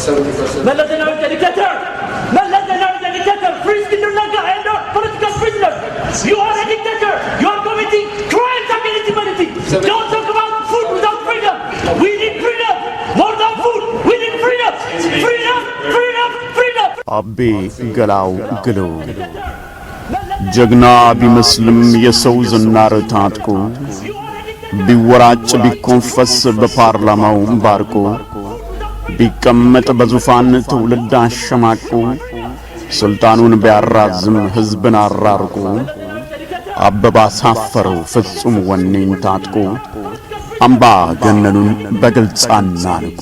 70%. Mallas Zenawi is a dictator. Mallas Zenawi is a dictator. Free Skinner Naga and political prisoners. You are a dictator. You are committing crimes against humanity. Don't talk about food without freedom. We need freedom. More than food. We need freedom. Freedom, freedom, freedom. Abbe Galau Galo ጀግና ቢመስልም የሰው ዝናር ታጥቆ ቢወራጭ ቢኮንፈስ በፓርላማው ባርቆ ቢቀመጥ በዙፋን ትውልድ አሸማቆ ስልጣኑን ቢያራዝም ህዝብን አራርቆ አበባ ሳፈረው ፍጹም ወኔን ታጥቆ አምባ ገነኑን በግልጽ አናንቆ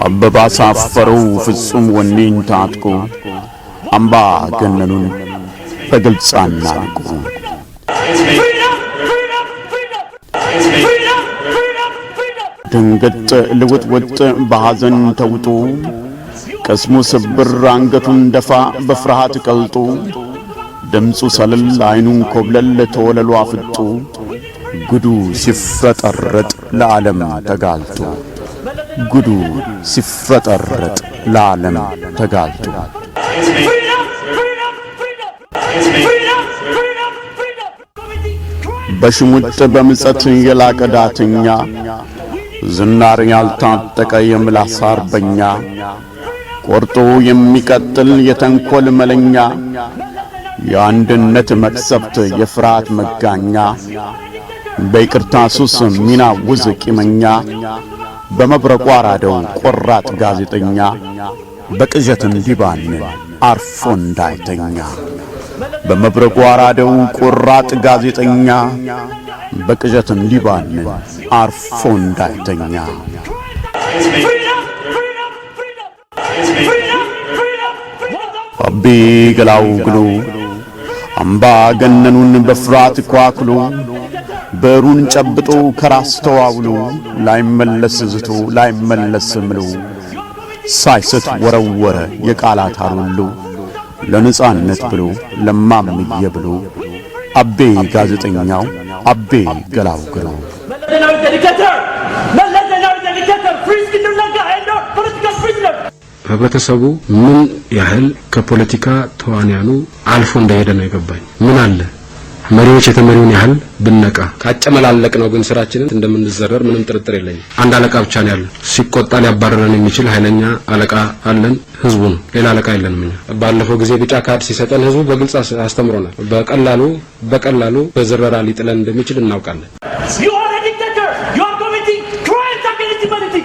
አበባ ሳፈረው ፍጹም ወኔን ታጥቆ አምባ ገነኑን በግልጽ አናንቆ ድንገት ልውጥውጥ በሐዘን ተውጦ ቀስሙ ስብር አንገቱን ደፋ በፍርሃት ቀልጦ ድምፁ ሰለል አይኑን ኮብለል ተወለሉ አፍጦ ጉዱ ሲፍረጠረጥ ለዓለም ተጋልጦ ጉዱ ሲፍረጠረጥ ለዓለም ተጋልጦ በሽሙጥ በምጸት የላቀዳተኛ ዝናር ያልታጠቀ የምላስ አርበኛ ቆርጦ የሚቀጥል የተንኮል መለኛ የአንድነት መቅሰፍት የፍርሃት መጋኛ በይቅርታ ሱስ ሚናውዝ ቂመኛ በመብረቁ አራደው ቆራጥ ጋዜጠኛ በቅዠት እንዲባንን አርፎ እንዳይተኛ በመብረቁ አራደው ቆራጥ ጋዜጠኛ በቅዠት እንዲባንን አርፎ እንዳይተኛ አቤ ገላው ግሎ አምባ ገነኑን በፍርሃት ኳክሎ በሩን ጨብጦ ከራስ ተዋውሎ ላይመለስ ዝቶ ላይመለስ ምሎ ሳይስት ወረወረ የቃላት አሩሎ ለነጻነት ብሎ ለማምዬ ብሎ አቤ ጋዜጠኛው አቤ ገላው ግሎ ህብረተሰቡ ምን ያህል ከፖለቲካ ተዋንያኑ አልፎ እንደሄደ ነው የገባኝ። ምን አለ መሪዎች የተመሪውን ያህል ብነቃ ካጨመላለቅ ነው ግን ስራችንን እንደምንዘረር ምንም ጥርጥር የለኝም። አንድ አለቃ ብቻ ነው ያለው። ሲቆጣ ሊያባረረን የሚችል ኃይለኛ አለቃ አለን፣ ህዝቡ ነው። ሌላ አለቃ የለንም እኛ። ባለፈው ጊዜ ቢጫ ካርድ ሲሰጠን ህዝቡ በግልጽ አስተምሮናል። በቀላሉ በዝረራ ሊጥለን እንደሚችል እናውቃለን። You are a dictator. You are committing crimes against humanity.